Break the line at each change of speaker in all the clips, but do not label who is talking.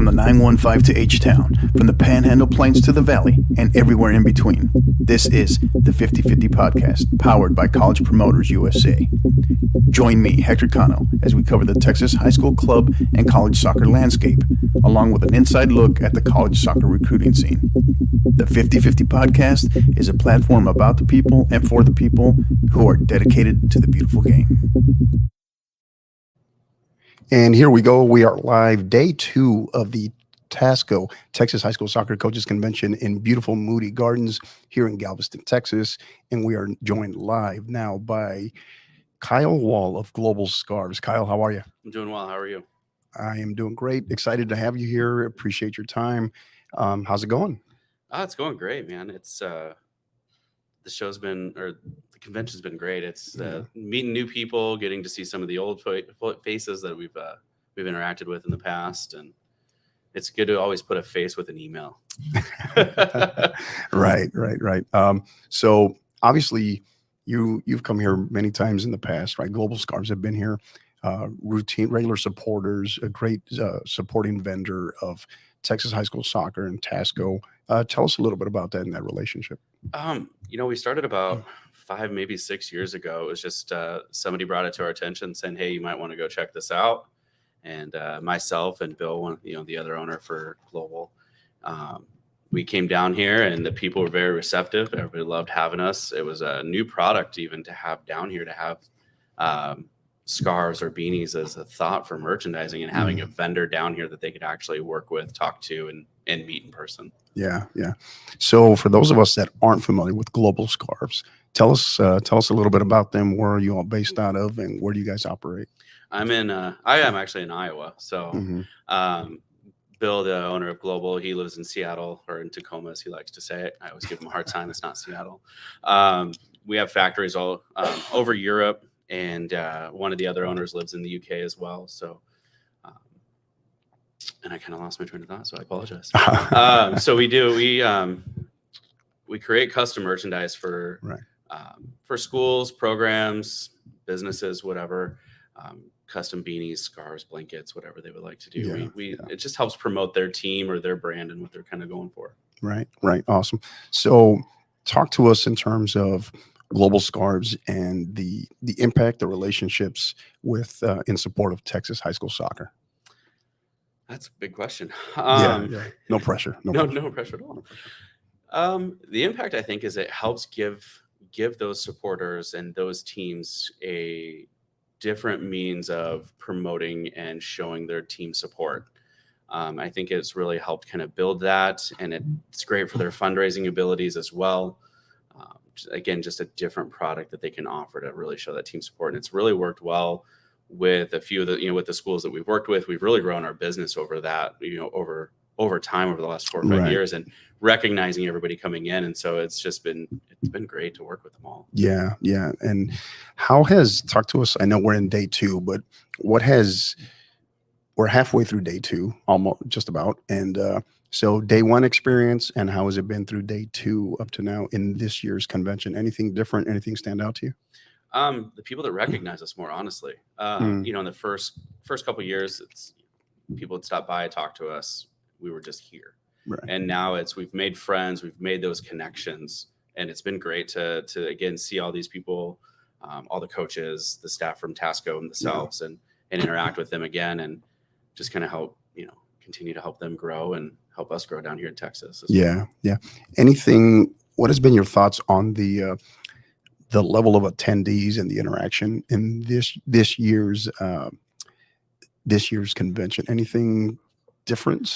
From the 915 to H-Town, from the Panhandle Plains to the Valley, and everywhere in between. This is the 50/50 Podcast, powered by College Promoters USA. Join me, Hector Cano, as we cover the Texas high school club and college soccer landscape, along with an inside look at the college soccer recruiting scene. The 50/50 Podcast is a platform about the people and for the people who are dedicated to the beautiful game.
And here we go. We are live, day 2 of the TASCO, Texas High School Soccer Coaches Convention in beautiful Moody Gardens here in Galveston, Texas. And we are joined live now by Kyle Wall of Global Scarves. Kyle, how are you?
I'm doing well. How are you?
I am doing great. Excited to have you here. Appreciate your time. How's it going?
It's going great, man. It's the convention's been great. It's meeting new people, getting to see some of the old faces that we've interacted with in the past, and it's good to always put a face with an email.
Right. So obviously you've come here many times in the past, right? Global Scarves have been here, regular supporters, a great supporting vendor of Texas high school soccer and TASCO. Tell us a little bit about that and that relationship.
We started about 5, maybe 6 years ago. It was just somebody brought it to our attention saying, hey, you might want to go check this out. And myself and Bill, the other owner for Global, we came down here and the people were very receptive. Everybody loved having us. It was a new product even to have down here, to have scarves or beanies as a thought for merchandising, and having a vendor down here that they could actually work with, talk to, and meet in person. Yeah.
So for those of us that aren't familiar with Global Scarves, tell us a little bit about them. Where are you all based out of, and where do you guys operate?
I am actually in Iowa. So Bill, the owner of Global, he lives in Seattle, or in Tacoma, as he likes to say it. I always give him a hard time. It's not Seattle. We have factories all over Europe, and one of the other owners lives in the UK as well. So, and I kind of lost my train of thought, so I apologize. So we create custom merchandise for schools, programs, businesses, whatever. Custom beanies, scarves, blankets, whatever they would like to do. It just helps promote their team or their brand and what they're kind of going for.
Right. Awesome. So talk to us in terms of Global Scarves and the impact, the relationships with in support of Texas high school soccer.
That's a big question.
No pressure.
No pressure at all. The impact, I think, is it helps give those supporters and those teams a different means of promoting and showing their team support. I think it's really helped kind of build that, and it's great for their fundraising abilities as well. Again, just a different product that they can offer to really show that team support. And it's really worked well with a few of the, with the schools that we've worked with. We've really grown our business over that, over time, over the last 4 or 5 years, and recognizing everybody coming in. And so it's been great to work with them all. Yeah.
And talk to us. I know we're in day 2, but we're halfway through day 2, almost, just about. And so day 1 experience, and how has it been through day 2 up to now in this year's convention? Anything different? Anything stand out to you?
The people that recognize us more, honestly. In the first couple of years, people would stop by, talk to us. We were just here.
Right.
And now we've made friends, we've made those connections, and it's been great to again see all these people, all the coaches, the staff from TASCO themselves, and interact with them again, and just kind of help continue to help them grow and help us grow down here in Texas.
Yeah. What has been your thoughts on the level of attendees and the interaction in this year's convention? Anything different?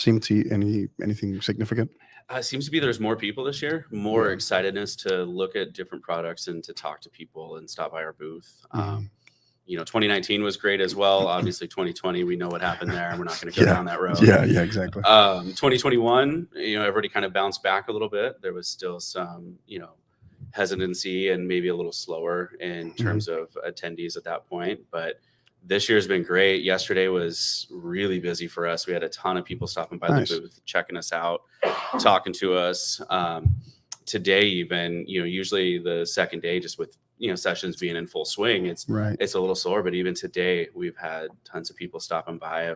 Anything significant?
It seems to be there's more people this year, more excitedness to look at different products and to talk to people and stop by our booth. 2019 was great as well. Obviously 2020, we know what happened there. We're not going to go down that road.
Yeah, exactly.
2021, everybody kind of bounced back a little bit. There was still some, hesitancy and maybe a little slower in terms of attendees at that point, but this year's been great. Yesterday was really busy for us. We had a ton of people stopping by the booth, checking us out, talking to us. Today, even, usually the second day, just with, sessions being in full swing, it's a little slower, but even today we've had tons of people stopping by.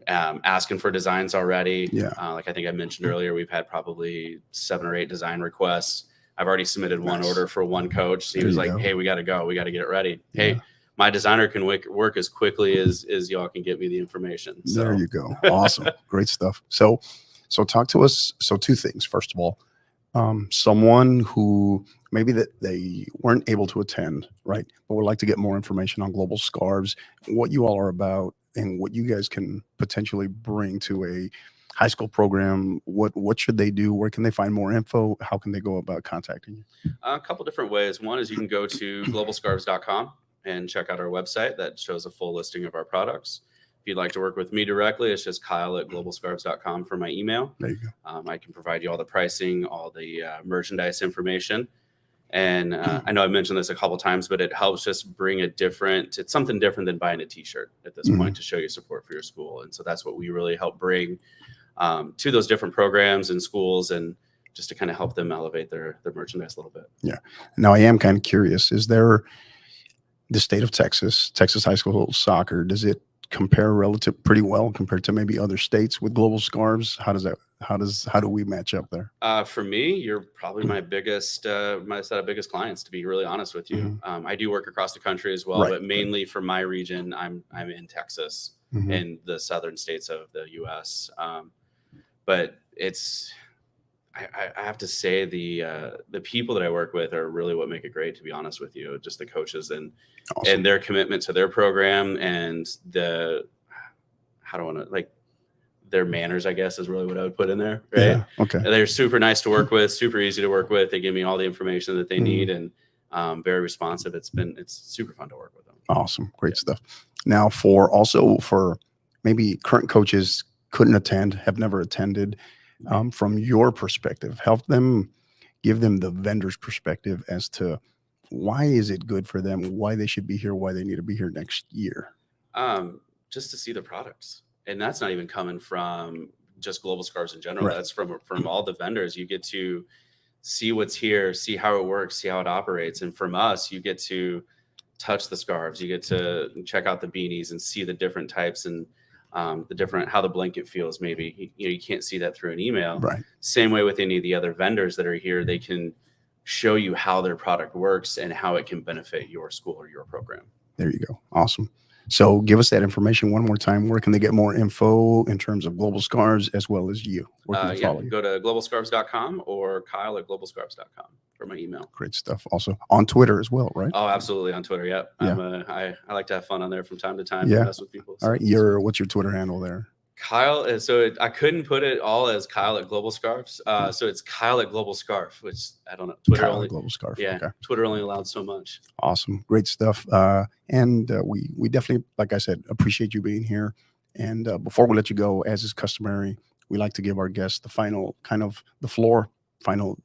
asking for designs already.
Yeah.
Like I think I mentioned earlier, we've had probably 7 or 8 design requests. I've already submitted one order for one coach. So he was like, hey, we got to go. We got to get it ready.
Yeah.
Hey, my designer can work as quickly as y'all can get me the information. So.
There you go. Awesome. Great stuff. So talk to us. So 2 things. First of all, someone who maybe that they weren't able to attend, right, but would like to get more information on Global Scarves, what you all are about, and what you guys can potentially bring to a high school program. What should they do? Where can they find more info? How can they go about contacting you?
A couple different ways. One is you can go to globalscarves.com and check out our website that shows a full listing of our products. If you'd like to work with me directly, it's just kyle@globalscarves.com for my email.
There you go.
I can provide you all the pricing, all the merchandise information. And I know I mentioned this a couple times, but it helps just bring it's something different than buying a t-shirt at this point to show you support for your school. And so that's what we really help bring to those different programs and schools, and just to kind of help them elevate their merchandise a little bit.
Yeah. Now I am kind of curious, is there the state of Texas high school soccer, does it compare pretty well compared to maybe other states with Global Scarves? How do we match up there?
For me, you're probably my biggest clients, to be really honest with you. I do work across the country as well, but mainly for my region, I'm in Texas, in the southern states of the US. But I have to say the people that I work with are really what make it great, to be honest with you. Just the coaches and their commitment to their program, and their manners, I guess, is really what I would put in there. Right.
Yeah, okay.
They're super nice to work with, super easy to work with. They give me all the information that they need, and very responsive. It's super fun to work with them.
Awesome. Great stuff. Now for maybe current coaches couldn't attend, have never attended, from your perspective, help them, give them the vendor's perspective as to why is it good for them, why they should be here, why they need to be here next year.
Just to see the products. And that's not even coming from just Global Scarves in general. Right. That's from all the vendors. You get to see what's here, see how it works, see how it operates. And from us, you get to touch the scarves. You get to check out the beanies and see the different types and how the blanket feels. Maybe you can't see that through an email.
Right.
Same way with any of the other vendors that are here, they can show you how their product works and how it can benefit your school or your program.
There you go. Awesome. So give us that information one more time. Where can they get more info in terms of Global Scarves as well as you? Where can they follow you?
Go to globalscarves.com or kyle@globalscarves.com for my email.
Great stuff. Also on Twitter as well, right?
Oh, absolutely. On Twitter. Yep. Yeah. I like to have fun on there from time to time.
Yeah.
Mess with people.
All right. What's your Twitter handle there?
Kyle. So I couldn't put it all as Kyle@GlobalScarves. So it's Kyle@GlobalScarf, which I don't know. Twitter
Kyle
only.
GlobalScarf.
Yeah.
Okay.
Twitter only allowed so much.
Awesome. Great stuff. And we definitely, like I said, appreciate you being here. And before we let you go, as is customary, we like to give our guests the final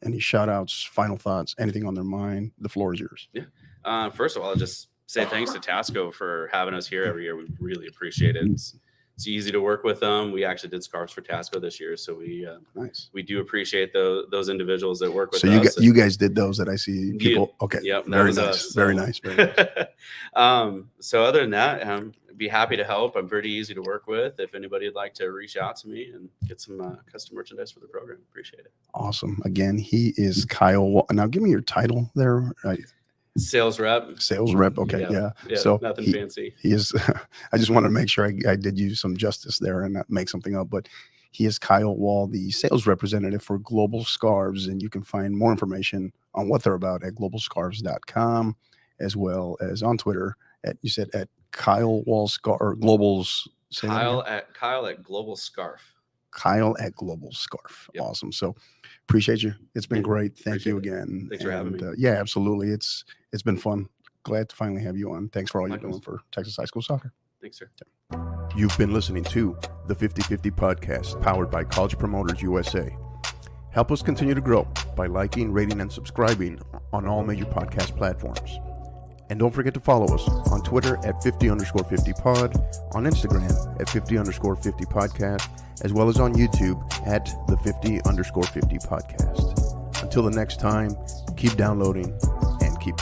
any shout outs, final thoughts, anything on their mind. The floor is yours.
Yeah. First of all, I'll just say thanks to TASCO for having us here every year. We really appreciate it. It's easy to work with them. We actually did scarves for TASCO this year, so
nice.
We do appreciate those individuals that work with us.
So you guys did those that I see people. Okay.
Yep.
Very nice. Very nice. Very nice.
So other than that, be happy to help. I'm pretty easy to work with. If anybody would like to reach out to me and get some custom merchandise for the program, appreciate it.
Awesome. Again, he is Kyle. Now give me your title there.
Sales rep.
Okay. Yeah.
So nothing fancy.
He is, I just wanted to make sure I did you some justice there and not make something up, but he is Kyle Wall, the sales representative for Global Scarves. And you can find more information on what they're about at globalscarves.com, as well as on Twitter at Kyle Wall Global's.
Kyle at Global Scarf.
Kyle at Global Scarf. Yep. Awesome. So appreciate you. It's been great. Thank you again.
Thanks for having me.
Yeah, absolutely. It's been fun. Glad to finally have you on. Thanks for all you're doing for Texas high school soccer.
Thanks, sir.
You've been listening to the 50/50 podcast, powered by College Promoters USA. Help us continue to grow by liking, rating, and subscribing on all major podcast platforms. And don't forget to follow us on Twitter at 50_50pod, on Instagram at 50_50 podcast, as well as on YouTube at the 50_50 podcast. Until the next time, keep downloading,